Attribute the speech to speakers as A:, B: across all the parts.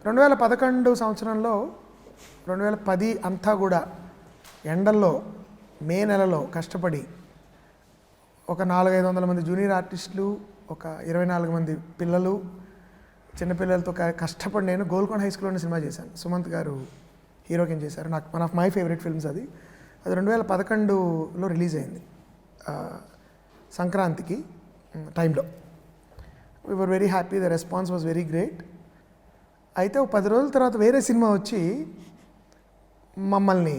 A: 2011 సంవత్సరంలో 2010 అంతా కూడా ఎండల్లో మే నెలలో కష్టపడి ఒక 400-500 మంది జూనియర్ ఆర్టిస్టులు, ఒక 24 మంది పిల్లలు, చిన్నపిల్లలతో కష్టపడి నేను గోల్కొండ హై స్కూల్లోనే సినిమా చేశాను. సుమంత్ గారు హీరో కింద చేశారు. నాకు one of my favourite films అది 2011లో రిలీజ్ అయింది సంక్రాంతికి టైంలో. We were very happy, the response was very great. అయితే ఒక 10 రోజుల తర్వాత వేరే సినిమా వచ్చి మమ్మల్ని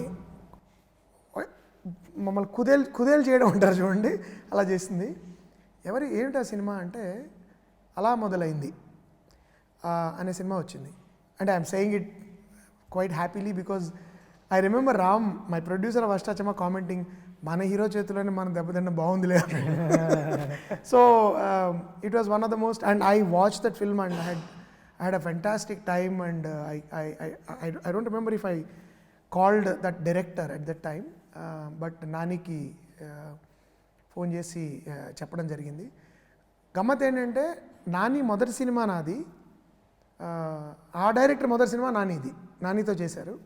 A: కుదేలు చేయడం అంటారు చూడండి, అలా చేసింది. ఏమిటి ఆ సినిమా అంటే అలా మొదలైంది అనే సినిమా వచ్చింది. అంటే I'm saying it quite happily because I remember Ram, my producer of Ashtachamma, commenting, మన హీరో చేతిలోనే మనం దెబ్బతిన్న బాగుందిలే. So it was one of the most, and I watch that film and I had a fantastic time, and I don't remember if I called that director at that time, but నానికి phone చేసి చెప్పడం జరిగింది. గమ్మత్ ఏంటంటే నాని మొదటి cinema నాది, ఆ director మొదటి సినిమా నానితో చేశారు.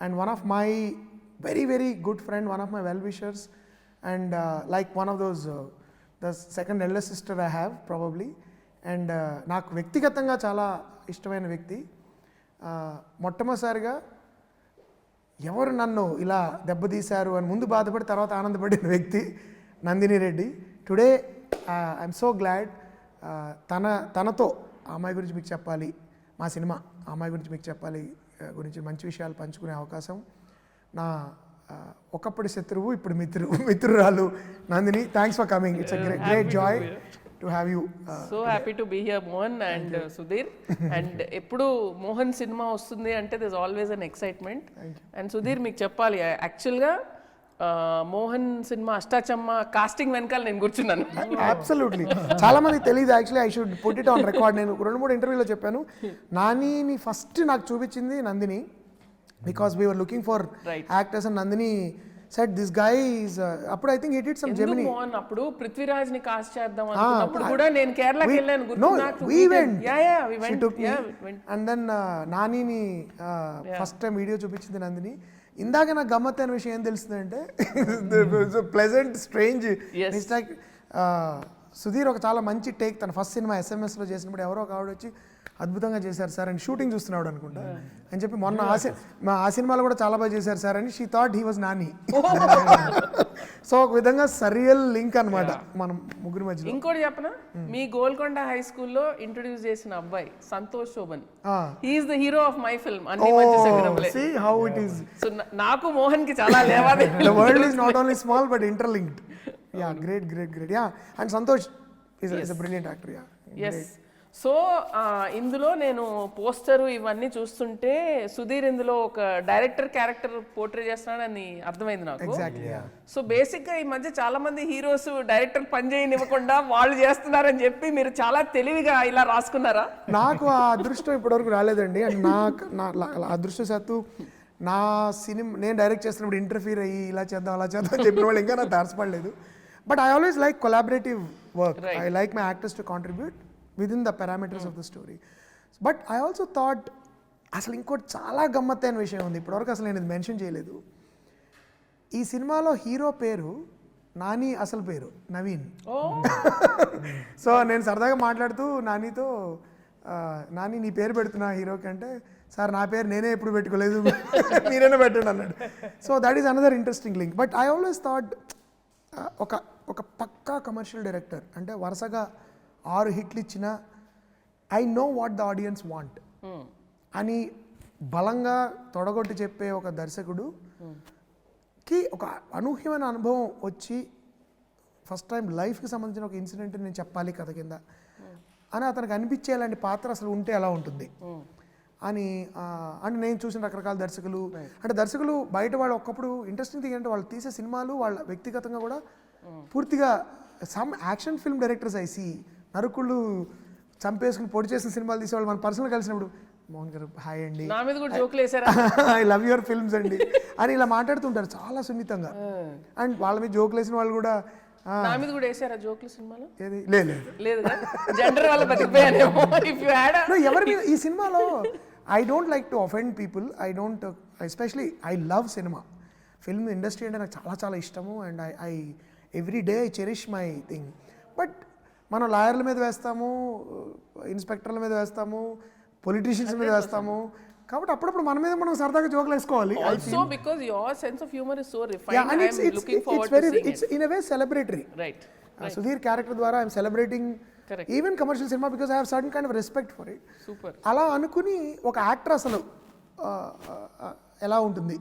A: And one of my very very good friend, one of my well wishers, and like one of those the second eldest sister I have probably. And నాకు వ్యక్తిగతంగా చాలా ఇష్టమైన వ్యక్తి. మొట్టమొదటిసారిగా ఎవరు నన్ను ఇలా దెబ్బతీశారు అని ముందు బాధపడి తర్వాత ఆనందపడిన వ్యక్తి Nandini Reddy. Today I'm so glad తనతో అమ్మాయి గురించి మీకు చెప్పాలి, మా సినిమా అమ్మాయి గురించి మీకు చెప్పాలి గురించి మంచి విషయాలు పంచుకునే అవకాశం. నా ఒకప్పటి శత్రువు ఇప్పుడు మిత్రురాలు Nandini, thanks for coming. It's a great joy to have you.
B: So happy to be here, Mohan and Sudheer. And eppudu Mohan cinema vastundi ante there's always an excitement. And Sudheer meeku cheppali, actually ga Mohan cinema Ashta Chamma casting వెనకాల నేను కూర్చున్నాను.
A: Absolutely, చాలా మంది తెలియదు. Actually I should put it on record. నేను 2-3 ఇంటర్వ్యూలో చెప్పాను, నానిని ఫస్ట్ నాకు చూపించింది Nandini, because we were looking for actors and Nandini said this guy is అప్పుడు I think he did some Gemini.
B: అప్పుడు పృథ్వీరాజ్ ని కాస్ట్ చేద్దాం అనుకున్నప్పుడు కూడా నేను కేరళకి వెళ్ళాను, గుర్తునాకు.
A: we went.
B: we went.
A: She took me. And then నానిని ఫస్ట్ టైం వీడియో చూపించింది నందిని. ఇందాక నాకు గమ్మత్తైన విషయం ఏం తెలుస్తుందంటే pleasant strange, it's like Sudheer ఒక చాలా మంచి టేక్ తన ఫస్ట్ సినిమా SMS లో చేసినప్పుడు ఎవరో ఒక ఆవిడ వచ్చి అద్భుతంగా చేశారు సార్ అని, షూటింగ్ చూస్తున్నాడు అనుకుంటా అని చెప్పి, మొన్న ఆ సినిమాలో కూడా చాలా బాగా చేశారు సార్ అని, she thought he was Nani. So ఒక విధంగా సరియల్ లింక్ అనమాట మనం ముగ్గురి మధ్య.
B: ఇంకోటి చెప్పనా, మీ గోల్కొండ హై స్కూల్లో ఇంట్రొడ్యూస్ చేసిన అబ్బాయి Santosh Sobhan, he is the hero of my film అన్ని మంచి సంగతులే.
A: See how it is.
B: So నాకు మోహన్ కి చాలా లేవాదే.
A: The world is not only small but interlinked. Yeah, great. Yeah, and Santosh is a brilliant actor. Yeah.
B: Yes. So ఇందులో నేను poster ఇవన్నీ చూస్తుంటే సుధీర్ ఇందులో ఒక డైరెక్టర్ క్యారెక్టర్ పోర్ట్రే చేస్తున్నాడని అర్థమైంది నాకు. సో బేసిక్గా ఈ మధ్య చాలా మంది హీరోస్ డైరెక్టర్ పని చేయనివ్వకుండా వాళ్ళు చేస్తున్నారని చెప్పి మీరు చాలా తెలివిగా ఇలా రాసుకున్నారా?
A: నాకు ఆ అదృష్టం ఇప్పటివరకు రాలేదండి. అండ్ నా అదృష్టశాత్తు నా సినిమా నేను డైరెక్ట్ చేస్తున్నప్పుడు ఇంటర్ఫీర్ అయ్యి ఇలా చేద్దాం అలా చేద్దాం అని చెప్పిన వాళ్ళు ఇంకా నాకు తారసపడలేదు. But I always like collaborative work. I like my actors to contribute within the parameters of the story. But I also thought అసలు ఇంకోటి చాలా గమ్మత్తైన విషయం ఉంది, ఇప్పటివరకు అసలు నేను ఇది మెన్షన్ చేయలేదు. ఈ సినిమాలో హీరో పేరు నాని, అసలు పేరు నవీన్. సో నేను సరదాగా మాట్లాడుతూ నానితో, నాని నీ పేరు పెడుతున్నా హీరోకి అంటే, సార్ నా పేరు నేనే ఎప్పుడు పెట్టుకోలేదు, మీరైనా పెట్టండి అన్నాడు. So that is another interesting link. But I always thought ఒక పక్కా కమర్షియల్ డైరెక్టర్ అంటే వరుసగా 6 హిట్లు ఇచ్చిన I know what the audience want అని బలంగా తొడగొట్టి చెప్పే ఒక దర్శకుడుకి ఒక అనూహ్యమైన అనుభవం వచ్చి ఫస్ట్ టైం లైఫ్కి సంబంధించిన ఒక ఇన్సిడెంట్ నేను చెప్పాలి కథ కింద అని అతనికి అనిపించేలాంటి పాత్ర అసలు ఉంటే ఎలా ఉంటుంది అని. అంటే నేను చూసిన రకరకాల దర్శకులు, అంటే దర్శకులు బయట వాళ్ళు ఒకప్పుడు ఇంట్రెస్టింగ్ థింగ్ అంటే వాళ్ళు తీసే సినిమాలు వాళ్ళ వ్యక్తిగతంగా కూడా పూర్తిగా some action film directors I see నరుకుళ్ళు చంపేసుకుని పొడి చేసిన సినిమాలు తీసేవాళ్ళు మన పర్సనల్ కలిసినప్పుడు, మోహన్ గారు హాయ్ అండి, ఐ లవ్ యువర్ ఫిల్మ్స్ అండి అని ఇలా మాట్లాడుతుంటారు చాలా సున్నితంగా. అండ్ వాళ్ళ మీద జోకులు వేసిన వాళ్ళు కూడా
B: నా మీద కూడా వేసారా జోకులు సినిమాలో?
A: ఏది లేదు
B: లేదు జెండర్ వల్ల బతికిపోయానేమో. ఇఫ్ యు హ్యాడ్
A: ఎవరి మీద ఈ సినిమాలో I don't like to offend people. I don't, especially I love cinema, film industry అంటే నాకు చాలా చాలా ఇష్టము. And I every day I cherish my thing. But మనం లాయర్ల మీద వేస్తాము, ఇన్స్పెక్టర్ల మీద వేస్తాము, పొలిటీషియన్స్ మీద వేస్తాము. కాబట్టి అప్పుడప్పుడు మన మీద మనం సరదాగా జోకులు వేసుకోవాలి.
B: Also because your sense of humor is so refined,
A: Yeah, and
B: I am looking forward to seeing
A: it's in a way celebratory.
B: Right.
A: Sudheer character ద్వారా I am celebrating
B: Correct.
A: even commercial cinema because I have certain kind of respect for it.
B: Super.
A: అలా అనుకుని ఒక actor అసలు ఎలా ఉంటుంది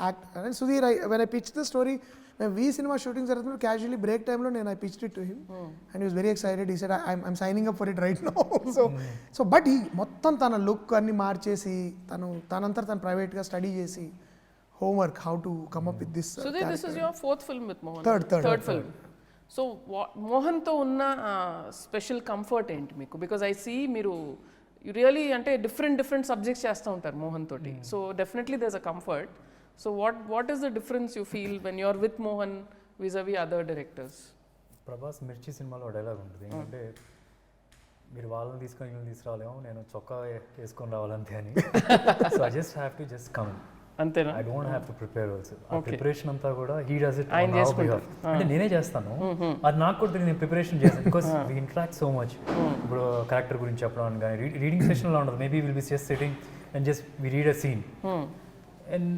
A: act అని Sudheer. When I pitch the story, మేము we cinema shooting జరుగుతున్నప్పుడు క్యాజువల్లీ బ్రేక్ టైంలో నేను I pitched it to him and is very excited. He said I'm signing up for it right now. So but ఈ మొత్తం తన look అన్ని మార్చేసి తనంతా తను ప్రైవేట్గా స్టడీ చేసి homework how to come up with this.
B: Sudhir, this is your fourth film with Mohan.
A: Third
B: film. So మోహన్తో ఉన్న స్పెషల్ కంఫర్ట్ ఏంటి మీకు? బికాజ్ ఐ సీ మీరు రియలీ అంటే డిఫరెంట్ సబ్జెక్ట్స్ చేస్తూ ఉంటారు మోహన్ తోటి. So definitely there is a comfort. So what is the difference you feel when you are with Mohan vis-a-vis other directors?
C: Prabhas Mirchi సినిమాలో డైలాగ్ ఉంటుంది ఏంటంటే, మీరు వాళ్ళని తీసుకొని వీళ్ళని తీసుకురాలేమో, నేను చొక్కా వేసుకొని రావాలంతే అని. So I just have to just come,
B: అంతేనా?
C: I don't have to prepare also. ఆ ప్రిపరేషన్ అంతా కూడా హీ డస్ ఇట్
B: ఆయన చేసుకుంటారు.
C: అంటే నేనే చేస్తాను, అది నాకు కూడా తెలియదు, నేను ప్రిపరేషన్ చేస్తాను. Because we interact so much. ఇప్పుడు క్యారెక్టర్ గురించి చెప్పడం కానీ రీడింగ్ సెషన్లో ఉండదు. Maybe will be just sitting and just we read a scene and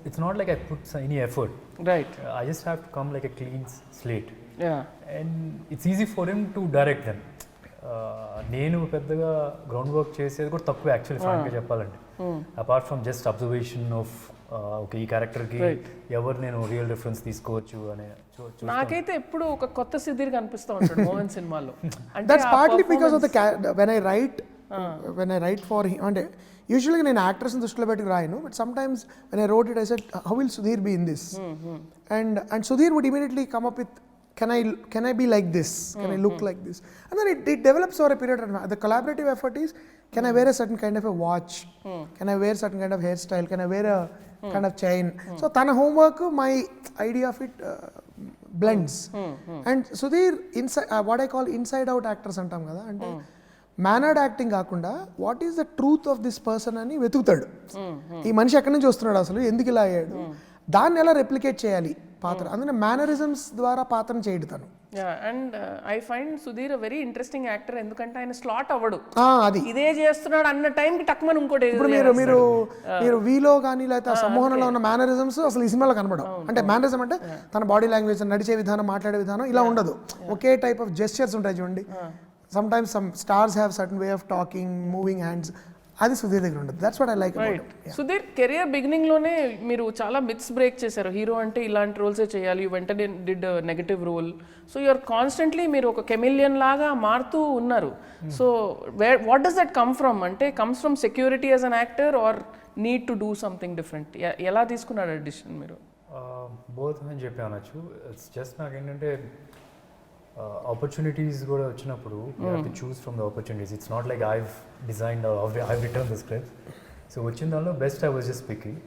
C: it's not like I put any effort.
B: Right.
C: I just have to come like a clean slate.
B: Yeah.
C: And it's easy for him to direct them. నేను పెద్దగా ground work చేసేది కూడా తక్కువ actually, ఫ్రాంక్గా చెప్పాలంటే. Apart from just observation of okay ఈ క్యారెక్టర్కి ఎవరు నేను రియల్ రిఫరెన్స్ తీసుకోవచ్చు అనే.
B: నాకైతే ఎప్పుడు ఒక కొత్త సుధీర్ కనిపిస్తూ ఉంటాడు మోహన్ సినిమాలో.
A: That's partly because of the when I write for him. అంటే యూజువల్గా నేను యాక్టర్స్ని దృష్టిలో పెట్టుకు రాయను, but some times when I wrote it I said how will Sudheer be in this, and Sudheer would immediately come up with can I be like this, can I look like this, and then it develops over a period of time. The collaborative effort is, can I wear a certain kind of a watch, can I wear certain kind of hairstyle, can I wear a kind of chain. So tana homework, my idea of it blends. And Sudheer, inside what I call inside out actors antam kada, ante mannered acting కాకుండా what is the truth of this person అని వెతుకుతాడు. ఈ మనిషి ఎక్కడి నుంచి వస్తున్నాడు, అసలు ఎందుకు ఇలా అయ్యాడు, దాన్ని ఎలా రెప్లికేట్ చేయాలి పాత్ర. అందుకని మేనరిజమ్స్ ద్వారా పాత్రను చేయడు తను.
B: And I find Sudheer very interesting actor, ఎందుకంటే ఆయన స్లాట్ అవ్వడు.
A: అది
B: ఇదే చేస్తున్నాడు అన్న టైంకి టక్మని ఇంకోటి.
A: ఇప్పుడు మీరు వీలో కానీ లేకపోతే సంమోహనంలో ఉన్న మేనరిజమ్స్ అసలు ఈ సినిమాలో కనబడవు. అంటే మేనరిజం అంటే తన బాడీ లాంగ్వేజ్, నడిచే విధానం, మాట్లాడే విధానం ఇలా ఉండదు. ఒకే టైప్ ఆఫ్ జెస్చర్స్ ఉంటాయి చూడండి. Sometimes some stars have certain way of talking, moving hands. అది సుధీర్ దగ్గర ఉండదు. That's what I like about him.
B: Sudheer career beginning లోనే మీరు చాలా మిత్స్ బ్రేక్ చేశారు. హీరో అంటే ఇలాంటి రోల్సే చేయాలి, వెంటనే did negative role. So you're constantly మీరు ఒక కెమిలియన్ లాగా మారుతూ ఉన్నారు. So what does that come from? అంటే comes from security as an actor or need to do something different? ఎలా తీసుకున్నారు డిసిషన్ మీరు?
C: బోత్ అని చెప్పి అనొచ్చు. ఇట్స్ జస్ట్ నాకేంటంటే ఆపర్చునిటీస్ కూడా వచ్చినప్పుడు you have to choose from the opportunities. It's not like I've designed I've return the script. So వచ్చిన దానిలో best I was just picking.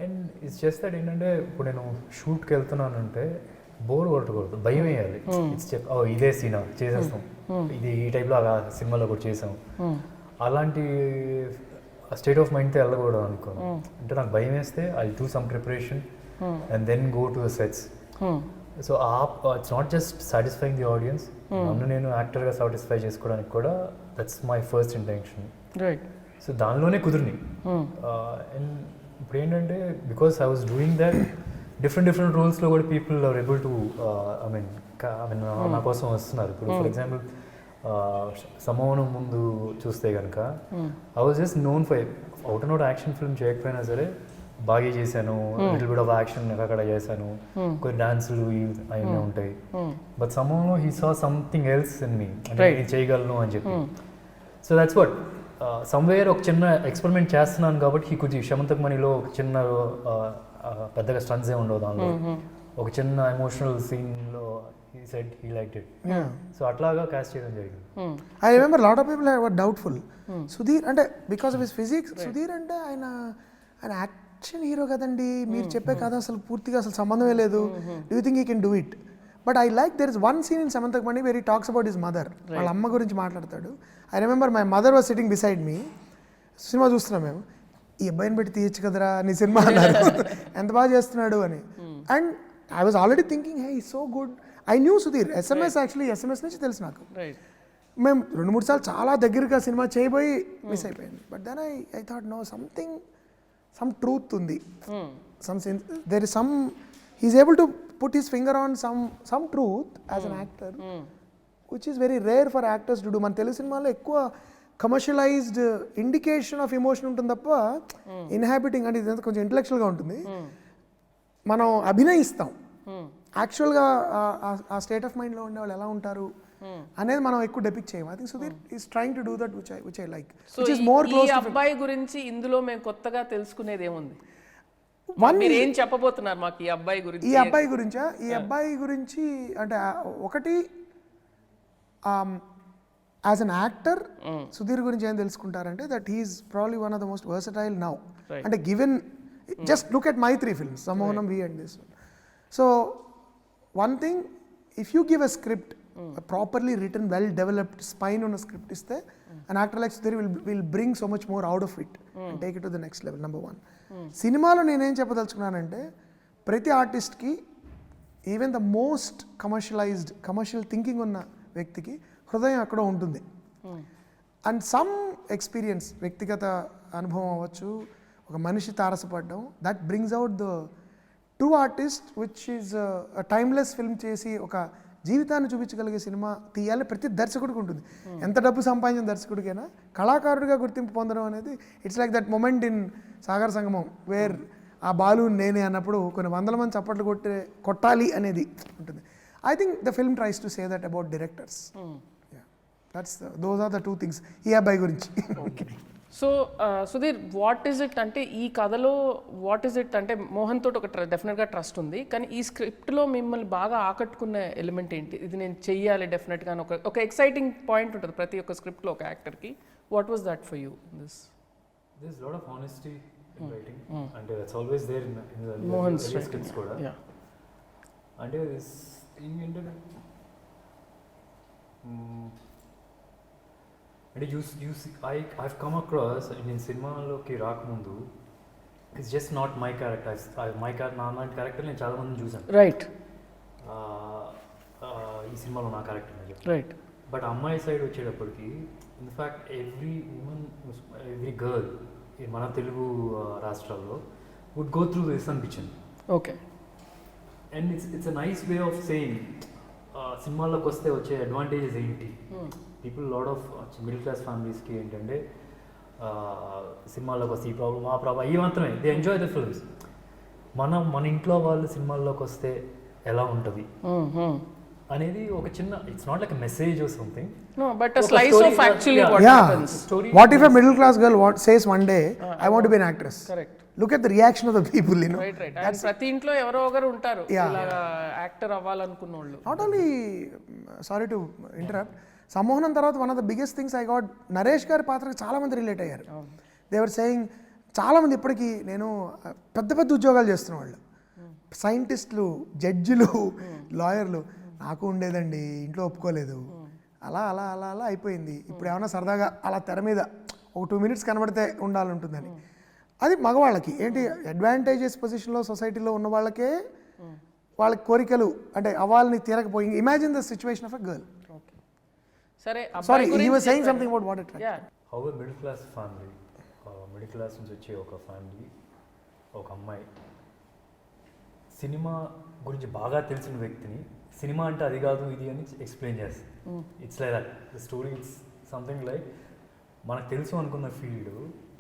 C: And it's just that ఏంటంటే ఇప్పుడు నేను షూట్కి వెళ్తున్నానంటే బోర్ కొట్టకూడదు, భయం వేయాలి. ఇట్స్ ఇదే సీనా చేసేస్తాం, ఇది ఈ టైప్లో సినిమాలో కూడా చేసాం, అలాంటి స్టేట్ ఆఫ్ మైండ్తో వెళ్ళకూడదు అనుకోను. అంటే నాకు భయం వేస్తే I do some preparation and then go to the sets. So it's not just satisfying the audience, నన్ను నేను యాక్టర్గా సాటిస్ఫై చేసుకోవడానికి కూడా that's my first intention.
B: Right.
C: So దానిలోనే కుదిరిని. అండ్ ఇప్పుడు ఏంటంటే because I was doing that different రోల్స్లో కూడా people are able to I mean నా కోసం వస్తున్నారు. ఇప్పుడు ఫర్ ఎగ్జాంపుల్ సమోహనం ముందు చూస్తే కనుక I was just known for out and out action film చేయకపోయినా సరే బాగా చేశాను, లిటిల్ బిట్ ఆఫ్ యాక్షన్ అక్కడ చేశాను, కొన్ని డాన్సులు అవన్నీ ఉంటాయి. But somehow he saw something else in me, అంటే నేను చేయగలను అని చెప్పి. సో దట్స్ వాట్ సమ్వేర్ ఒక చిన్న ఎక్స్పెరిమెంట్ చేస్తున్నాను కాబట్టి హీ కుడ్. శమంతక్ మనీలో ఒక చిన్న పెద్దగా స్టన్స్ ఏ ఉండవు, దానిలో ఒక చిన్న ఎమోషనల్ సీన్లో he said he liked it. So అట్లాగా క్యాస్ట్ చేయడం జరిగింది.
A: I remember lot of people were doubtful. Sudheer అంటే because of his physics, Sudheer అంటే ఆయన యాక్షన్ హీరో కదండి, మీరు చెప్పే కథ అసలు పూర్తిగా అసలు సంబంధమే లేదు, do you think he can do it? But I like there is one scene in Shamantakamani where he talks about his mother. వాళ్ళ అమ్మ గురించి మాట్లాడతాడు. I remember my mother was sitting beside me cinema చూస్తున్నాం మేము, ఈ అబ్బాయిని పెట్టి తీయచ్చు కదరా నీ సినిమా అన్నారు. ఎంత బాగా చేస్తున్నాడు అని. And I was already thinking he is so good. I knew Sudheer SMS, actually SMS నుంచి తెలుసు నాకు. మేము 2-3 సార్లు చాలా దగ్గరగా సినిమా చేయబోయి మిస్ అయిపోయింది. But then I thought no, some truth ఉంది, there is some, he's able to put his finger on some truth as an actor, which is very rare for actors to do. మన తెలుగు సినిమాలో ఎక్కువ commercialised indication of emotion ఉంటుంది తప్ప inhabiting అంటే ఇది కొంచెం ఇంటలెక్చువల్గా ఉంటుంది. మనం అభినయిస్తాం, యాక్చువల్గా ఆ స్టేట్ ఆఫ్ మైండ్లో ఉండే వాళ్ళు ఎలా ఉంటారు అనేది మనం ఎక్కువ డెపిక్ట్ చేయం. I think Sudheer is trying to do that which I like, which is more close.
B: ఈ అబ్బాయి గురించి ఇందులో మేము కొత్తగా తెలుసుకునేది ఏముంది? మీరు ఏం చెప్పబోతున్నారు మాకు ఈ అబ్బాయి గురించి?
A: ఈ అబ్బాయి గురించి అంటే ఒకటి, యాజ్ అన్ యాక్టర్ సుధీర్ గురించి ఏం తెలుసుకుంటారంటే that he's probably one of the most versatile now. అంటే given just look at my 3 films, Sammohanam, We and this one. So one thing, if you give a script, a properly written, well developed spine on a script is there, an actor like Sudheer will bring so much more out of it and take it to the next level. Number one. సినిమాలో నేనేం చెప్పదలుచుకున్నానంటే ప్రతి ఆర్టిస్ట్కి, even the most commercial thinking ఉన్న వ్యక్తికి హృదయం అక్కడ ఉంటుంది. అండ్ సమ్ ఎక్స్పీరియన్స్, వ్యక్తిగత అనుభవం అవ్వచ్చు, ఒక మనిషి తారసపడడం, that brings out the true artist, which is timeless film చేసి ఒక జీవితాన్ని చూపించగలిగే సినిమా తీయాలి ప్రతి దర్శకుడికి ఉంటుంది. ఎంత డబ్బు సంపాదించిన దర్శకుడికైనా కళాకారుడిగా గుర్తింపు పొందడం అనేది, it's like that moment in Sagar Sangamam wear ఆ బాలు నేనే అన్నప్పుడు కొన్ని 100 మంది చప్పట్లు కొట్టాలి అనేది ఉంటుంది. I think the film tries to say that about directors. Those are the 2 things ఈ అబ్బాయి గురించి.
B: So Sudheer, what is it అంటే ఈ కథలో వాట్ ఈజ్ ఇట్ అంటే మోహన్ తోటి ఒక డెఫినెట్గా ట్రస్ట్ ఉంది, కానీ ఈ స్క్రిప్ట్లో మిమ్మల్ని బాగా ఆకట్టుకున్న ఎలిమెంట్ ఏంటి? ఇది నేను చెయ్యాలి డెఫినెట్గా ఒక ఎక్సైటింగ్ పాయింట్ ఉంటుంది ప్రతి ఒక్క స్క్రిప్ట్లో ఒక యాక్టర్కి. What was that for you in this?
C: There's a lot of honesty in writing, and that's always there in the
B: Mohan's
C: scripts kuda.
B: Yeah.
C: And this thing into and you see, I've come across in cinema loki raakamundu, it's just not my character. My character నేను చాలా మందిని చూసాను.
B: Right.
C: ఈ సినిమాలో నా character అని చెప్పి.
B: Right.
C: But అమ్మాయి సైడ్ వచ్చేటప్పటికి ఇన్ఫ్యాక్ట్ ఎవ్రీ గర్ల్ మన తెలుగు రాష్ట్రాల్లో వుడ్ గో త్రూ దిస్ అనిపించింది.
B: Okay.
C: And it's a nice way of saying సినిమాల్లోకి వస్తే వచ్చే అడ్వాంటేజెస్ ఏంటి. People lot of middle class ఫ్యామిలీస్కి ఏంటంటే సినిమాల్లోకి వస్తే ఈ ప్రాబ్లం ఆ ప్రాబ్లం ఈ మాత్రమే, దే ఎంజాయ్ ద ఫిల్మ్స్. మన ఇంట్లో వాళ్ళు సినిమాల్లోకి వస్తే ఎలా ఉంటుంది అనేది ఒక చిన్న, it's not like a message or something,
B: no, but a slice of actually what happens.
A: What if a middle class girl says one day I want to be an actress?
B: Correct.
A: Look at the reaction of the people, you know.
B: Right. And ప్రతి ఇంట్లో ఎవరో ఒకరు ఉంటారు ఇలా actor అవ్వాలనుకున్నోళ్ళు.
A: Not only, sorry to interrupt, Sammohanam తర్వాత one of the biggest things I got, Naresh garu పాత్రకి చాలా మంది రిలేట్ అయ్యారు. దే వర్ సేయింగ్, చాలా మంది ఇప్పటికీ నేను పెద్ద ఉద్యోగాలు చేస్తున్న వాళ్ళు, సైంటిస్టులు, జడ్జిలు, లాయర్లు, నాకు ఉండేదండి ఇంట్లో ఒప్పుకోలేదు, అలా అయిపోయింది. ఇప్పుడు ఏమన్నా సరదాగా అలా తెర మీద ఒక 2 minutes కనబడితే ఉండాలంటుందని. అది మగవాళ్ళకి ఏంటి అడ్వాంటేజెస్ పొజిషన్లో సొసైటీలో ఉన్న వాళ్ళకే వాళ్ళకి కోరికలు అంటే అవ్వాలని తీరకపోయి. Imagine the situation of a girl.
B: సరే,
A: sorry, he was saying something about what it like.
C: How a middle class family, middle class నుంచి వచ్చే ఒక ఫ్యామిలీ, ఒక అమ్మాయి సినిమా గురించి బాగా తెలిసిన వ్యక్తిని సినిమా అంటే అది కాదు ఇది అని ఎక్స్ప్లెయిన్ చేస్తుంది. It's like that the story. It's something like మనకు తెలుసు అనుకున్న ఫీల్డ్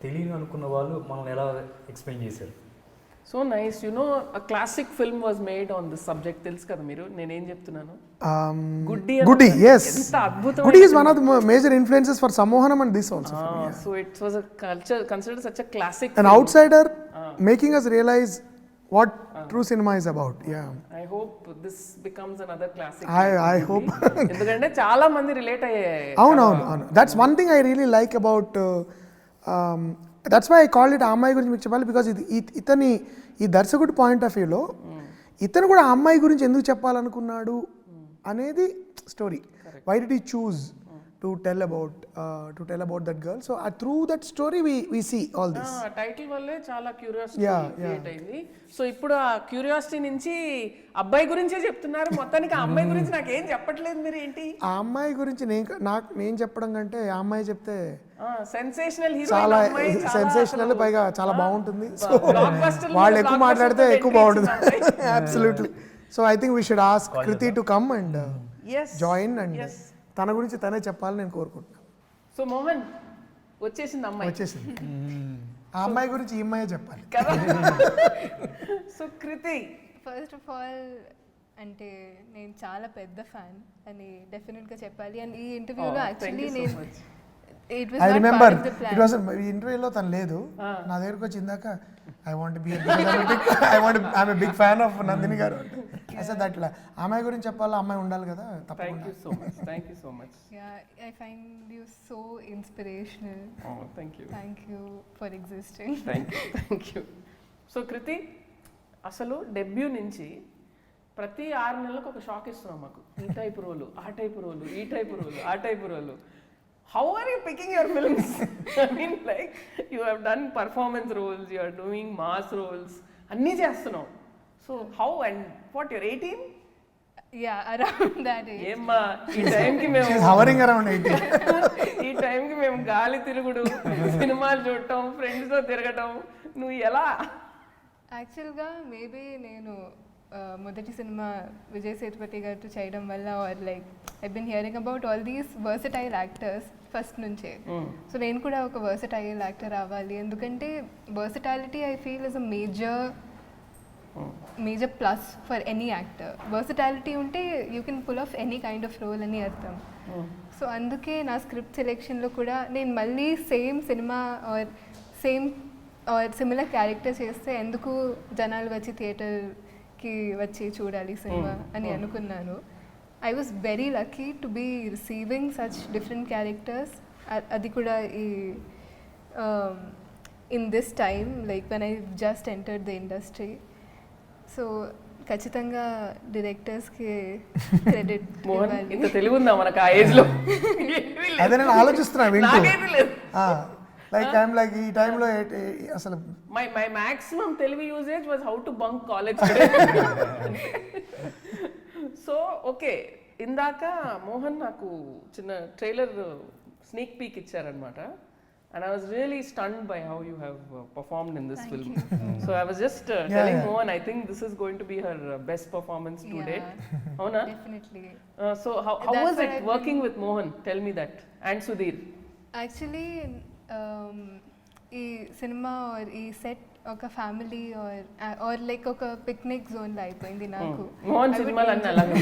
C: తెలియని అనుకున్న వాళ్ళు మనం ఎలా ఎక్స్ప్లెయిన్ చేశారు.
B: So nice. You know a classic film was made on this subject. తెలుసు కదా మీరు నేనేం చెప్తున్నాను?
A: గుడ్డి. Yes.
B: ఎంత అద్భుతం.
A: Gurinchi is one of the major influences for Sammohanam and this also.
B: So it was a culture considered such a classic.
A: An outsider making us realize what true cinema is about. Yeah.
B: I hope this becomes another classic.
A: I hope.
B: ఎందుకంటే చాలా మంది relate అయ్యాయి.
A: అవును. That's one thing I really like about that's why I called it Ammayi Gurinchi Meeku Cheppali, because ఇతని ఈ దర్శకుడి point of వ్యూలో ఇతను కూడా అమ్మాయి గురించి ఎందుకు చెప్పాలనుకున్నాడు అనేది story. Why did he choose to tell about that girl. So through that story we see all this.
B: Title వల్లే చాలా క్యూరియాసిటీ
A: Yeah,
B: క్రియేట్ అయింది. సో ఇప్పుడు ఆ క్యూరియాసిటీ నుంచి అబ్బాయి గురించే చెప్తున్నారు, మొత్తానికి ఆ అమ్మాయి గురించి నాకేం చెప్పట్లేదు మీరు ఏంటి?
A: ఆ అమ్మాయి గురించి నేను చెప్పడం కంటే ఆ అమ్మాయి చెప్తే
B: సెన్సేషనల్ హీరో
A: చాలా సెన్సేషనల్, పైగా చాలా బాగుంటుంది. సో వాళ్ళు ఎక్కువ మాట్లాడితే ఎక్కువ బాగుంటుంది. Absolutely. So I think we should ask Kriti to come and join and తన గురించి తనే చెప్పాలని నేను కోరుకుంటున్నాను.
B: సో మోహన్ వచ్చేసింది అమ్మాయి,
A: వచ్చేసింది. ఆ అమ్మాయి గురించి ఈ అమ్మాయే చెప్పాలి
B: కదా. So Kriti,
D: first of all అంటే నేను చాలా పెద్ద ఫ్యాన్ అని డెఫినెట్గా చెప్పాలి. అండ్ ఈ ఇంటర్వ్యూలో యాక్చువల్లీ నేను
A: ఐ రిమెంబర్ ఇట్ వాస్ ఈ ఇంటర్వ్యూలో తను లేదు, నా దగ్గరకు వచ్చి ఇందాక I want be I'm a big fan of Nandini garu అసలు అట్లా అమ్మాయి గురించి చెప్పాలా, అమ్మాయి ఉండాలి కదా.
B: Thank you so much.
D: I find you so inspirational. Thank you for existing.
B: Thank you. So Kriti, అసలు డెబ్యూ నుంచి ప్రతి 6 నెలలకు ఒక షాక్ ఇస్తున్నాం మాకు. ఈ టైప్ రోలు, ఆ టైప్ రోలు, ఈ టైప్ రోలు, ఆ type role. How are you picking your films? I mean, like, you have done performance roles, you are doing mass roles, అన్నీ చేస్తున్నావు. So how and what, you're 18?
D: Yeah, around that age.
B: ఏమ్మా ఈ టైంకి మేము
A: hovering around 18.
B: ఈ టైంకి మేము గాలి తిరుగుడు, సినిమాలు చూడటం, ఫ్రెండ్స్తో తిరగటం, నువ్వు ఎలా?
D: యాక్చువల్గా మేబీ నేను మొదటి సినిమా విజయ్ సేతుపతి గారితో చేయడం వల్ల or like I been hearing about all these versatile actors first నుంచే. సో నేను కూడా ఒక వర్సటైల్ యాక్టర్ అవ్వాలి, ఎందుకంటే versatility I feel is a major plus for any actor. Versatility ఉంటే you can pull off any kind of role అని అర్థం. So అందుకే నా స్క్రిప్ట్ సెలెక్షన్లో కూడా నేను మళ్ళీ same cinema or similar character చేస్తే ఎందుకు జనాలు వచ్చి థియేటర్కి వచ్చి చూడాలి సినిమా అని అనుకున్నాను. I was very lucky to be receiving such different characters. అది కూడా in this time, like when I just entered the industry. So ఖచ్చితంగా డైరెక్టర్స్కి క్రెడిట్ ఇవ్వాలి.
B: ఇంత తెలివి ఉందా మనకు ఆ ఏజ్లో?
A: అదే నేను ఆలోచిస్తున్నా వింటూ. లైక్ ఐఎమ్ లైక్ ఈ టైంలో అసలు
B: మై మాక్సిమం తెలివి usage was how to bunk college. So okay, ఇందాక మోహన్ నాకు చిన్న ట్రైలర్ స్నేక్ పీక్ ఇచ్చారనమాట. And I was really stunned by how you have performed in this film. So I was just telling Mohan, I think this is going to be her best performance to date. Avuna?
D: Definitely.
B: So how was it working with Mohan? Tell me that. And Sudheer.
D: Actually, ఈ cinema ఈ set ఒక family or like ఒక picnic zone లో అయిపోయింది నాకు.
B: మోహన్ సినిమాలు అన్నీ అలాగే.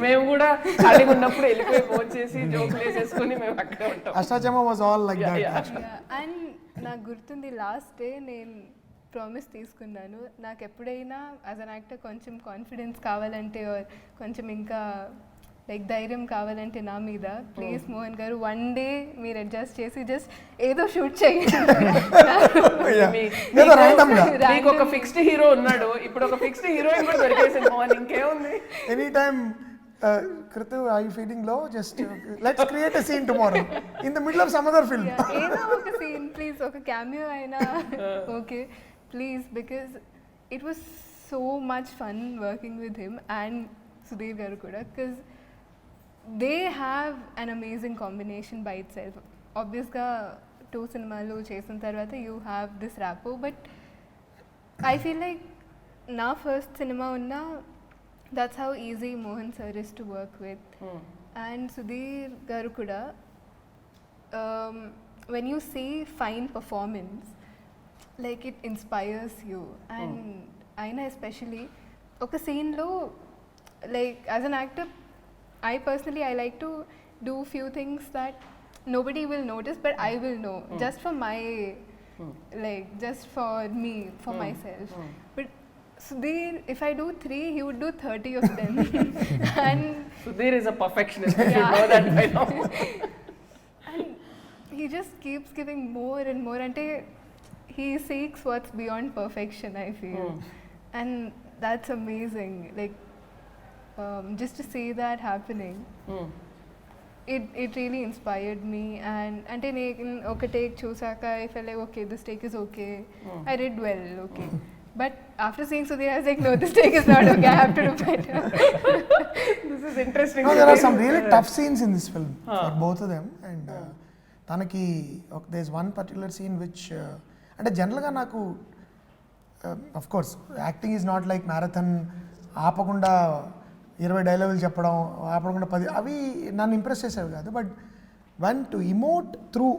B: మేము కూడా ఖాళీగా ఉన్నప్పుడు వెళ్ళిపోయి ఫోన్ చేసి జోకులు వేసేసుకొని మేము అక్కడే ఉంటాం.
A: Ashta Chamma was all like that.
D: And నాకు గుర్తుంది లాస్ట్ డే నేను ప్రామిస్ తీసుకున్నాను, నాకు ఎప్పుడైనా యాజ్ అన్ యాక్టర్ కొంచెం కాన్ఫిడెన్స్ కావాలంటే కొంచెం ఇంకా లైక్ ధైర్యం కావాలంటే నా మీద ప్లీజ్ మోహన్ గారు వన్ డే మీరు అడ్జస్ట్ చేసి జస్ట్ ఏదో షూట్ చేయండి.
B: మీకు ఒక ఫిక్స్డ్ హీరో ఉన్నాడు, ఇప్పుడు ఒక ఫిక్స్డ్ హీరోయిన్ కూడా దొరికేసింది మోహన్, ఇంకేముంది?
A: Any time Krithi, are you feeling low? Just let's create a scene tomorrow in the middle of some other film.
D: ఏదో ఒక సీన్ ప్లీజ్, ఒక క్యామియో అయినా okay please, because it was so much fun working with him and Sudheer గారు కూడా, because they have an amazing combination by itself. Obviously 2 సినిమాలు చేసిన తర్వాత you have this rapport, but I feel like నా first cinema ఉన్నా that's how easy Mohan sir is to work with. And Sudheer garu kuda, when you see fine performance, like it inspires you. And aina especially oka scene lo, like as an actor I personally I like to do few things that nobody will notice but I will know, just for my like just for me, for myself. But Sudheer, if I do 3, he would do 30 of them. And
B: Sudheer is a perfectionist. You should know that by now.
D: And he just keeps giving more and more, and he seeks what's beyond perfection, I feel. And that's amazing, like just to see that happening. it really inspired me. And ante నేను ఒక take చూసాక I felt like okay, this take is okay. I did well, okay. But after seeing Sudheer, I was like, no, this take is not okay. I have to do better.
B: This is interesting.
A: No, there are some really tough scenes in this film for both of them. And తనకి there's one particular scene which అంటే జనరల్గా నాకు of course acting is not like marathon, ఆపకుండా 20 డైలాగులు చెప్పడం, ఆపకుండా 10 అవి నన్ను ఇంప్రెస్ చేసేవి కాదు. But one to emote through,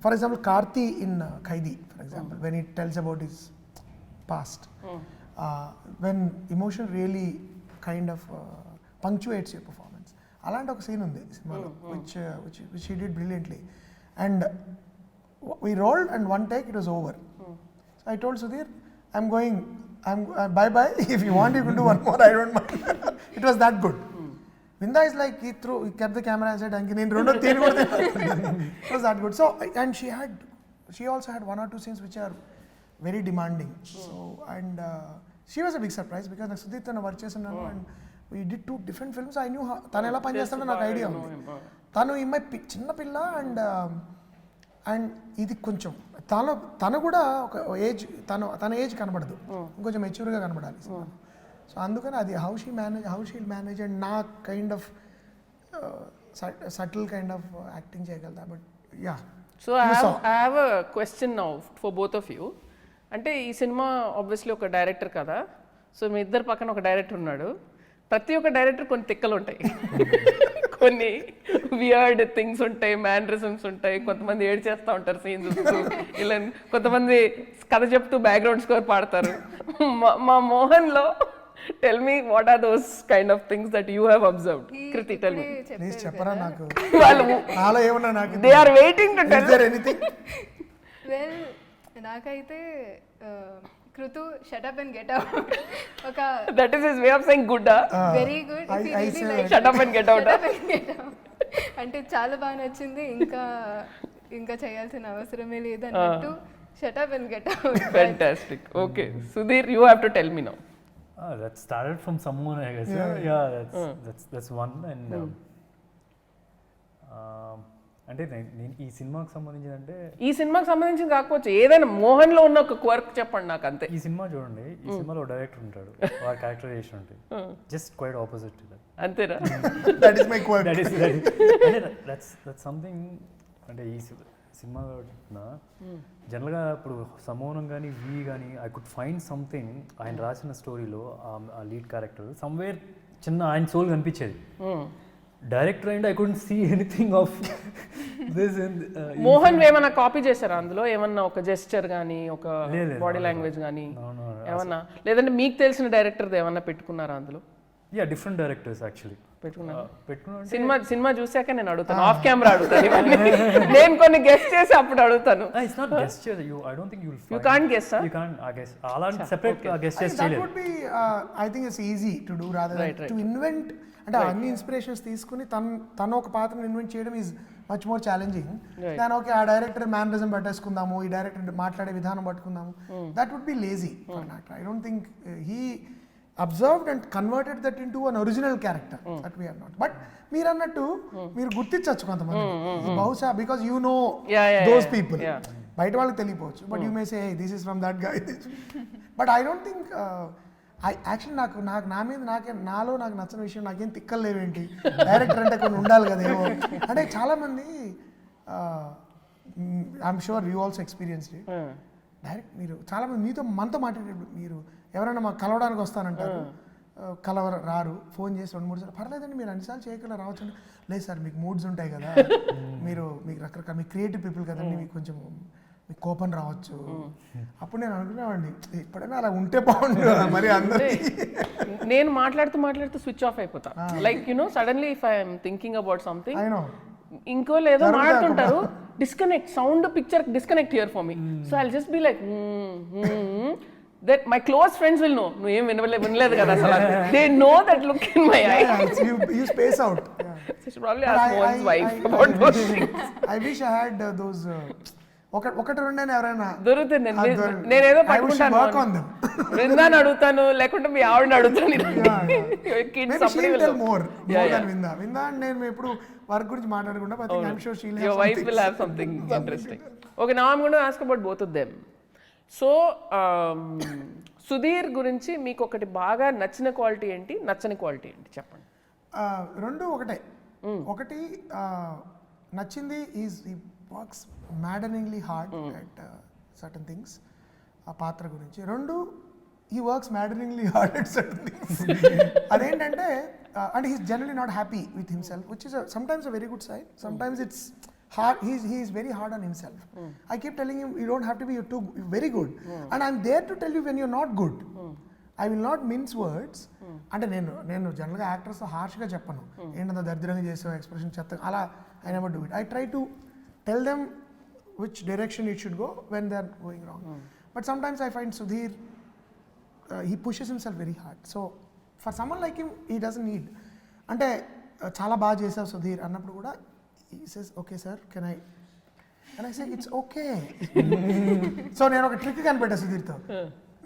A: for example Karthi in Khaidi for example, when it tells about his past, when emotion really kind of punctuates your performance. అలాంటి ఒక సీన్ ఉంది సినిమాలో which he did brilliantly, and we rolled and one take it was over. So I told Sudheer, I'm going, bye bye, if you want you can do one more, I don't mind. It was that good. Vinda is like, he kept the camera and said, "Anki nenu rendo teen kodte." It was that good. So and she also had one or two scenes which are very demanding. So and she was a big surprise because నాకు సుధీర్ తన work చేస్తున్నాను and we did 2 different films. I knew తను ఎలా పనిచేస్తాడో నాకు idea ఉంది. తను ఈమె చిన్న పిల్ల అండ్ ఇది కొంచెం తను కూడా ఒక ఏజ్, తన ఏజ్ కనబడదు, ఇంకొంచెం మెచ్యూర్గా కనబడాలి. సో అందుకని అది హౌ షీల్ మేనేజ్ అండ్ నా kind of subtle kind of acting చేయగలదా. But yeah.
B: So I have a question now for both of you. అంటే ఈ సినిమా ఆబ్వియస్లీ ఒక డైరెక్టర్ కదా, సో మీ ఇద్దరు పక్కన ఒక డైరెక్టర్ ఉన్నాడు. ప్రతి ఒక్క డైరెక్టర్ కొన్ని తిక్కలు ఉంటాయి, కొన్ని వియర్డ్ థింగ్స్ ఉంటాయి, మ్యానరిజమ్స్ ఉంటాయి, కొంతమంది ఏడ్ చేస్తూ ఉంటారు సీన్ చూస్తూ, ఇలా కొంతమంది కథ చెప్తూ బ్యాక్గ్రౌండ్ స్కోర్ పాడతారు. మా మోహన్లో tell me what are those kind of things that you have observed. Kriti tell me.
A: Please చెప్పరా నాకు.
B: వాళ్ళు
A: నాలో ఏమన్నా నాకు
B: they are waiting to tell.
A: Is there anything?
D: Well నాకైతే Kriti shut up and get out ఒక
B: that is his way of saying good.
D: Very good.
B: Shut up and get out
D: అంటే చాలా బాగా నచ్చింది. ఇంకా చేయాల్సిన అవసరమే లేదు అన్నట్టు shut up and get out.
B: Fantastic. Okay Sudheer, you have to tell me now.
C: That started from someone, I guess. That's one. And అంటే నేను ఈ సినిమాకి
B: సంబంధించి కాకపోవచ్చు, ఏదైనా మోహన్లో ఉన్న ఒక క్వర్క్ చెప్పండి నాకు అంతే.
C: ఈ సినిమా చూడండి, ఈ సినిమాలో డైరెక్టర్ ఉంటాడు, వాడి క్యారెక్టరైజేషన్ ఉంటుంది just quite opposite to that.
B: అంతేనా?
A: That is my quirk.
C: that's something. అంటే ఈ సినిమాలో జనరల్గా ఇప్పుడు సమోనం కానీ వి కానీ ఐ కుడ్ ఫైండ్ సంథింగ్ ఆయన రాసిన స్టోరీలో ఆ లీడ్ క్యారెక్టర్ సమ్వేర్ చిన్న ఆయన సోల్ కనిపించేది. Director and I couldn't see anything of this.
B: Mohan ఏమన్నా కాపీ చేశారా అందులో? ఏమన్నా ఒక జెస్చర్ కానీ, ఒక బాడీ లాంగ్వేజ్ కానీ ఏమన్నా, లేదంటే మీకు తెలిసిన డైరెక్టర్ ఏమన్నా పెట్టుకున్నారా అందులో?
C: యా, డిఫరెంట్ డైరెక్టర్స్ యాక్చువల్లీ
B: పెట్టుకున్నాను. సినిమా చూసాక నేను అడుగుతాను, ఆఫ్ కెమెరా అడుగుతాను ఇవన్నీ. నేను కొన్ని గెస్ట్ చేసి అప్పుడు అడుగుతాను.
C: It's not guess చేయ. I don't think you'll find.
B: You can't guess, huh?
C: You can't guess. అలాంటి సెపరేట్ గెస్ట్ చేసి చేయలేదు.
A: That would be I think it's easy to do rather than to invent. అంటే అన్ని inspirations తీసుకుని తను ఒక పాత్రను ఇన్వెంట్ చేయడం ఈజ్ మచ్ మోర్ ఛాలెంజింగ్ దాని ఓకే ఆ డైరెక్టర్ మేనరిజం పట్టేసుకుందాము, ఈ డైరెక్టర్ మాట్లాడే విధానం పట్టుకుందాము. That would be lazy for an actor. I don't think he observed and converted that into an original character. That we have not. But మీరు అన్నట్టు మీరు గుర్తించవచ్చు కొంతమంది బహుశా because you know those people. బయట వాళ్ళకి తెలియపోవచ్చు, but you may say this is from that guy. But I don't think actually నాకు నా మీద నాలో నాకు నచ్చిన విషయం నాకేం తిక్కలు లేవేంటి, డైరెక్టర్ అంటే కొన్ని ఉండాలి కదా ఏమో. అంటే చాలామంది I'm sure you also experienced it. Direct మీరు చాలామంది మనతో మాట్లాడేటప్పుడు మీరు ఎవరైనా మాకు కలవడానికి వస్తానంటారు, రారు, ఫోన్ చేసి 2-3 సార్లు పర్లేదండి మీరు అన్నిసార్లు చేయకుండా రావచ్చు. లేదు సార్ మీకు మూడ్స్ ఉంటాయి కదా, మీకు రకరకాల మీ క్రియేటివ్ పీపుల్ కదండి, మీకు కొంచెం మీకు కోపం రావచ్చు. అప్పుడు నేను అనుకునేవాడిని ఎప్పుడైనా అలా ఉంటే బాగుంటుంది కదా మరి అందరికీ.
B: నేను మాట్లాడుతూ స్విచ్ ఆఫ్ అయిపోతా. Like suddenly if I'm thinking about something, ఇంకో లేదో మాట్లాడుతుంటారు, disconnect sound picture disconnect here for me. So I'll just be like that my close friends will know no em vinaledu kada asala they know that look in my eyes.
A: You space out.
B: So probably ask one's wife about those things.
A: I wish I had those ఒకటి రెండైనా ఎవరైనా
B: దొరుకుతుంది. నేనేదో పట్టుకుంటాను. బృందాన్ని అడుగుతాను, లేకుంటే మీ ఆవిడని అడుగుతాను.
A: విందా నేను ఎప్పుడు వర్క్ గురించి మాట్లాడకుండా
B: your wife will have something interesting. Okay, now I'm going to ask about both of them. So Sudheer గురించి మీకు ఒకటి బాగా నచ్చిన క్వాలిటీ ఏంటి, నచ్చని క్వాలిటీ ఏంటి చెప్పండి.
A: రెండు ఒకటే. ఒకటి నచ్చింది is he works maddeningly hard at certain things, ఆ పాత్ర గురించి. రెండు he works maddeningly hard at certain things. అదేంటంటే and he's generally not happy with himself, which is sometimes a very good side, sometimes it's hard. He is very hard on himself. I keep telling him, you don't have to be very good, and I'm there to tell you when you're not good. I will not mince words. అంటే నేను జనరల్గా actors హార్ష్గా చెప్పను, ఏంటంత దరిద్రంగా చేసావు expression చెత్త, అలా I never do it. I try to tell them which direction it should go when they are going wrong. But sometimes I find Sudheer he pushes himself very hard. So for someone like him, he doesn't need, అంటే చాలా బాగా చేసావు సుధీర్ అన్నప్పుడు కూడా he says, okay sir, can I, and I say it's okay. So నేను ఒక trick కనిపెట్టా సుధీర్తో,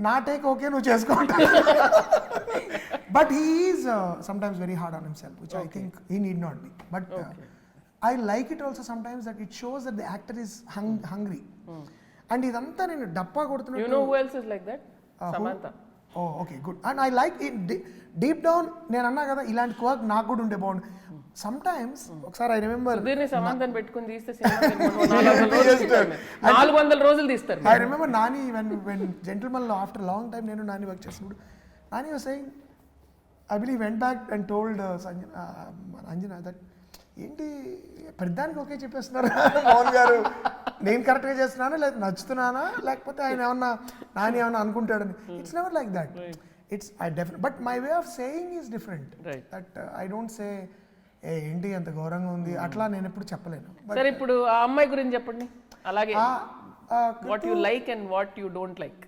A: నా take okay నువ్వు చేసుకుంటా. But he is sometimes very hard on himself, which I think he need not be. But I like it also sometimes that it shows that the actor is hungry. And ఇదంతా నేను డప్పా కొడుతున్నా.
B: You know who else is like that? Samantha.
A: Oh, okay, good. And I like it deep down. నేను అన్నా కదా ఇలాంటి work నాకు కూడా ఉండే బాగుండు. Sometimes ఒకసారి ఐ రిమెంబర్
B: సుధీర్ని సమాంతని పెట్టుకుని తీస్తే 400 రోజులు తీస్తారు.
A: I remember Nani when Gentleman లో ఆఫ్టర్ లాంగ్ టైం నేను నాని వర్క్ చేసినప్పుడు Nani was saying, I believe went back and told Anjana that ఏంటి ప్రతిదానికి ఓకే చెప్పేస్తున్నారు మోహన్ గారు, నేను కరెక్ట్గా చేస్తున్నానా లేదా నచ్చుతున్నానా లేకపోతే ఆయన ఏమన్నా నాని ఏమన్నా అనుకుంటాడని. It's never like that. It's I definite, but my way of saying is different. That I don't say ఏంటి అంత ఘోరంగా ఉంది అట్లా నేను ఎప్పుడు చెప్పలేను.
B: సరే, ఇప్పుడు ఆ అమ్మాయి గురించి చెప్పండి. అలాగే what you like and what you don't like.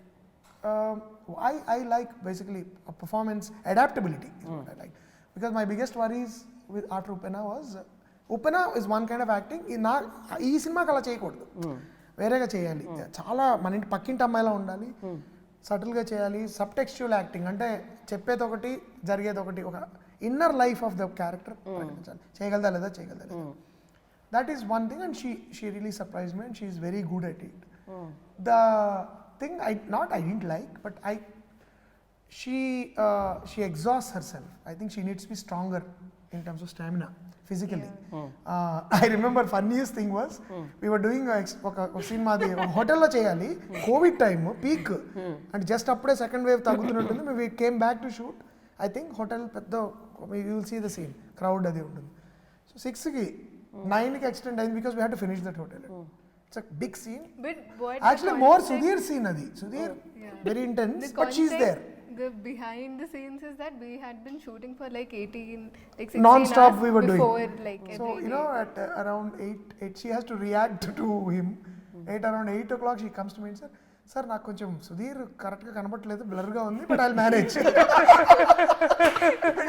A: I like basically a performance adaptability is what I like, because my biggest worries with after Upena is one kind of acting. ఈ సినిమాకి అలా చేయకూడదు, వేరేగా చేయాలి. చాలా మన ఇంటి పక్కింటి అమ్మాయిలా ఉండాలి, సటిల్గా చేయాలి. సబ్ టెక్స్చువల్ యాక్టింగ్ అంటే చెప్పేది ఒకటి జరిగేది ఒకటి, ఒక inner life of the character చేయగలదా లేదా. That is one thing, and she really surprise me, and she is very good at it. The thing I didn't like, but she exhausts herself. I think she needs to be stronger in terms of stamina physically. I remember funniest thing was we were doing a scene maadi hotel lo cheyali, covid time peak, and just appude second wave tagutununtundi. We came back to shoot. I think hotel pedda, you will see the scene, crowd adi untundi. So 6 ki 9 ki extend ayindi because we had to finish that hotel. It's a big scene.
D: But what
A: actually more Sudheer scene adi. Sudheer very intense, but she's there.
D: The behind the scenes is that we had been shooting for like 16
A: non-stop we were
D: before,
A: doing.
D: like
A: so
D: every
A: you know at around 8 she has to react to him. Around 8 o'clock she comes to me and said, sir నాకు కొంచెం సుధీర్ కరెక్ట్గా కనబడట్లేదు, బ్లర్గా ఉంది, but I'll manage.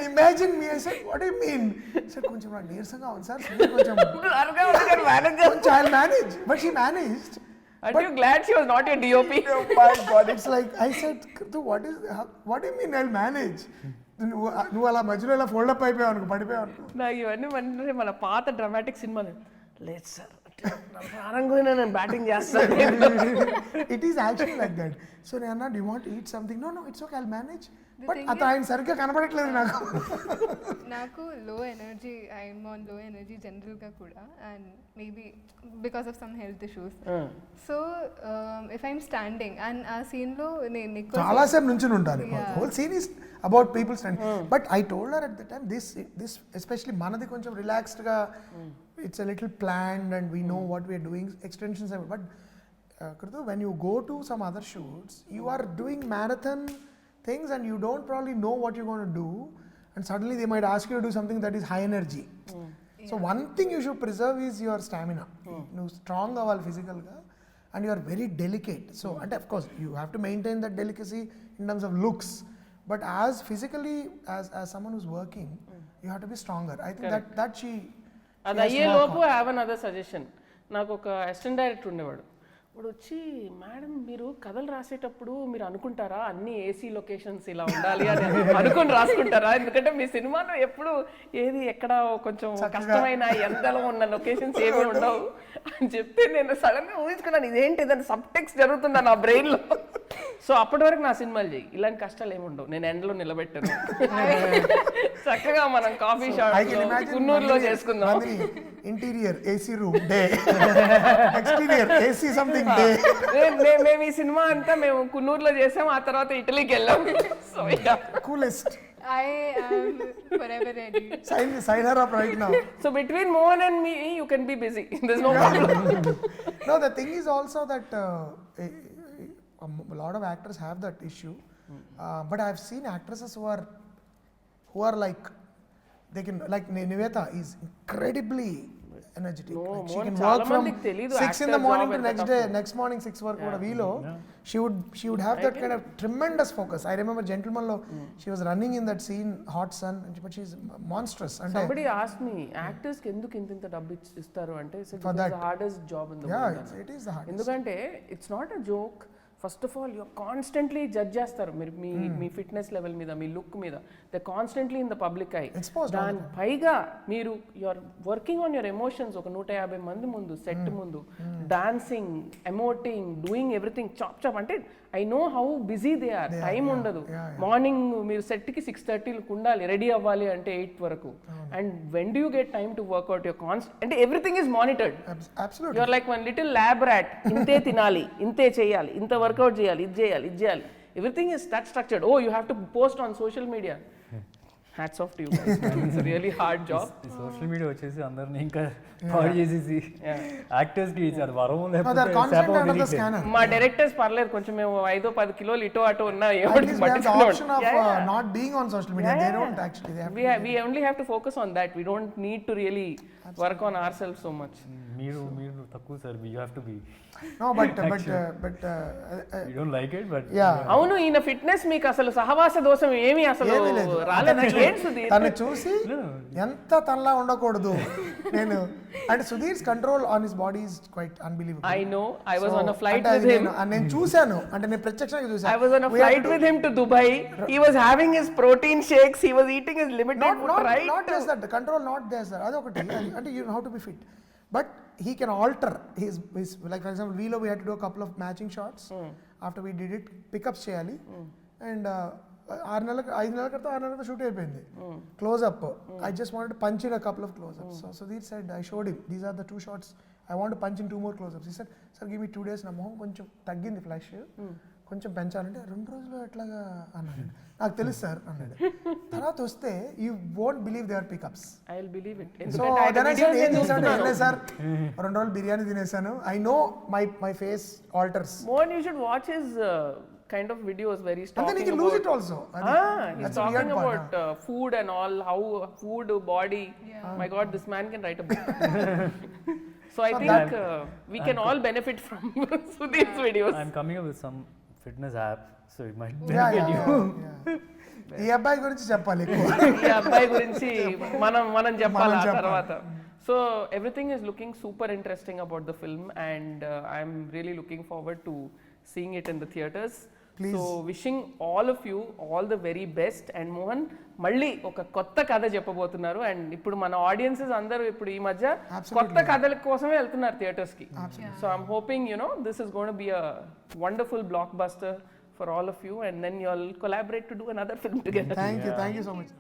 A: Imagine me, I said what you mean? Sir కొంచెం నాకు నీరసంగా ఉంది sir, కొంచెం I'll manage, but she managed.
B: Are you glad she was not your DOP?
A: Oh my God, it's like I said, what do you mean I'll manage? నువ్వు అలా మధ్యలో ఇలా ఫోల్డప్ అయిపోయావు అనుకో, పడిపోయావు అనుకో.
B: నాకు ఇవన్నీ అంటే మన పాత డ్రామాటిక్ సినిమాలు, లేదు సార్ ప్రారంభంగా నేను బ్యాటింగ్ చేస్తాను.
A: It is actually like that. So నేను అన్నా, do you want to eat something? No it's okay, I'll manage. But అతను ఆయన సరిగ్గా కనబడట్లేదు
D: నాకు low energy, I'm on low energy జనరల్గా కూడా, and maybe because of some health issues. So if I'm standing and ఆ సీన్లో నేను
A: చాలా సేపు నుంచుని ఉంటాను. Whole scene is about people standing. But I told her at the time, this especially మనది కొంచెం రిలాక్స్డ్గా, it's a little planned and we know what we are doing, extensions are, but Krithi, when you go to some other shoots, you are doing marathon things and you don't probably know what you're going to do, and suddenly they might ask you to do something that is high energy. So one thing you should preserve is your stamina. You strong avali physical ga, and you are very delicate. So and of course you have to maintain that delicacy in terms of looks, but as physically as someone who's working, you have to be stronger. I think that she
B: అది అయ్యే లోపు I have another suggestion. నాకు ఒక assistant director ఉండేవాడు, ఇప్పుడు వచ్చి madam మీరు కథలు రాసేటప్పుడు మీరు అనుకుంటారా అన్ని ఏసీ లొకేషన్స్ ఇలా ఉండాలి అని అనుకుని రాసుకుంటారా? ఎందుకంటే మీ సినిమాలో ఎప్పుడు ఏది ఎక్కడ కొంచెం కష్టమైన ఎండలో ఉన్న లొకేషన్స్ ఏమి ఉండవు అని చెప్తే నేను సడన్గా ఊహించుకున్నాను ఇదేంటి ఏదైనా సబ్ టెక్స్ట్ జరుగుతుందా నా బ్రెయిన్లో. సో అప్పటి వరకు నా సినిమాలు చేయి, ఇలాంటి కష్టాలు ఏమి ఉండవు. నేను ఎండలో నిలబెట్టాను, చక్కగా మనం కాఫీ షాప్ కున్నూరులో చేసుకుందాం.
A: Interior AC room day, exterior AC something day.
B: మేము ఈ సినిమా అంతా మేము కున్నూరులో చేసాం, ఆ తర్వాత ఇటలీకి వెళ్ళాం. So
A: coolest.
D: I am forever ready.
A: Sign her up right now.
B: So between Mohan and me, you can be busy. There's no problem.
A: No, the thing is also that a lot of actors have that issue, but I've seen actresses who are like they can, like Nivetha is incredibly energetic.
B: No,
A: like she
B: Mohan
A: can
B: చాలా
A: work from
B: మందికి తెలీదు
A: 6 in the
B: actor
A: morning
B: job
A: to
B: ఎంత
A: next morning 6 work kuda veelo she would have that kind of tremendous focus. I remember Gentleman lo she was running in that scene hot sun, but she's monstrous. And
B: Somebody asked me, actors కి ఎందుకు ఇంత డబ్బు ఇస్తారు అంటే it's the hardest job in the world.
A: it is the hardest.
B: ఎందుకంటే it's not a joke. First of all you're constantly judge చేస్తారు మీరు మీ ఫిట్నెస్ లెవెల్ మీద, మీ లుక్ మీద. They constantly in the public eye. దాని పైగా మీరు you're working on your emotions. ఒక 150 మంది ముందు, సెట్ ముందు, dancing, emoting, doing everything chop chop. అంటే I know how busy they are. Time ఉండదు. మార్నింగ్ మీరు సెట్కి 6:30కి ఉండాలి, రెడీ అవ్వాలి అంటే 8 వరకు. And when do you get time to workout your అంటే everything is monitored. You're like one little lab rat. ఇంతే తినాలి, ఇంతే చేయాలి, ఇంత వర్కౌట్ చేయాలి, ఇది చేయాలి, ఇది చేయాలి. Everything is that structured. Oh you have to post on social media. Hats off to you guys, it's a really hard job.
C: Social media వచ్చేసి అందరిని ఇంకా పాడు చేసేసి యాక్టర్స్ కి ఇచ్చారు వరం.
B: మా డైరెక్టర్స్ పర్లేదు, కొంచెం మేము 5-10 కిలోలు ఇటో అటో ఉన్నా
A: not being on social media. They don't actually, they have
B: we only have to focus on that. We don't need to really work on ourselves so much.
C: మీరు తక్కువ sir, you have to be.
A: No, but
C: you don't like it, but
B: అవును, ఈయన fitness మీకు అసలు సహవాస దోషం ఏమీ అసలు రాలేదు.
A: తను చూసి ఎంత తనలా ఉండకూడదు నేను. అంటే Sudheer's control on his body is quite unbelievable.
B: I know. I was on a flight with him.
A: నేను చూశాను, అంటే నేను ప్రత్యక్షంగా చూశాను.
B: I was on a flight with him to Dubai. He was having his protein shakes. He was eating his limited food, right?
A: Not just that, the control not there, sir. అదొకటి. అంటే you know how to be fit, but he can alter his like for example Velo we had to do a couple of matching shots. After we did it, pickups cheyali, and 5 నెలల క్రితం shoot అయిపోయింది. Close up, I just wanted to punch in a couple of close ups. So Sudheer said, I showed him, these are the 2 shots, I want to punch in 2 more close ups. He said, sir give me 2 days, నా మొహం కొంచెం తగ్గింది flash, కొంచెం పెంచాలంటే 2 రోజులు ఎట్లాగా అన్నాడు. నాకు తెలుసు సార్ అన్నాడు. తర్వాత వస్తే you won't believe their pickups.
B: I will believe it.
A: So then I said ఏం చేశాను అంటే సార్ 2 రోజులు బిర్యానీ తినేసాను. I know my face alters.
B: Mohan, you should watch his kind of videos where he's talking
A: and then he can
B: about,
A: lose it also.
B: He's talking about food and all, how food, body. My God, this man can write a book. So I think we can all benefit from Sudheer's videos.
C: I'm coming up with some fitness app, so it might
A: benefit you. ఈ అబ్బాయి గురించి చెప్పాలి ఎక్కువ.
B: ఈ అబ్బాయి గురించి మనం చెప్పాలి ఆ తర్వాత. So everything is looking super interesting about the film, and I'm really looking forward to seeing it in the theaters. Please. So wishing all of you all the very best. And Mohan, మళ్ళీ ఒక కొత్త కథ చెప్పబోతున్నారు. And ఇప్పుడు మన audiences అందరూ ఇప్పుడు ఈ మధ్య కొత్త కథల కోసమే వెళ్తున్నారు థియేటర్స్ కి. So I'm hoping this is going to be a wonderful blockbuster for all of you, and then you'll collaborate to do another film together.
A: Thank you so much.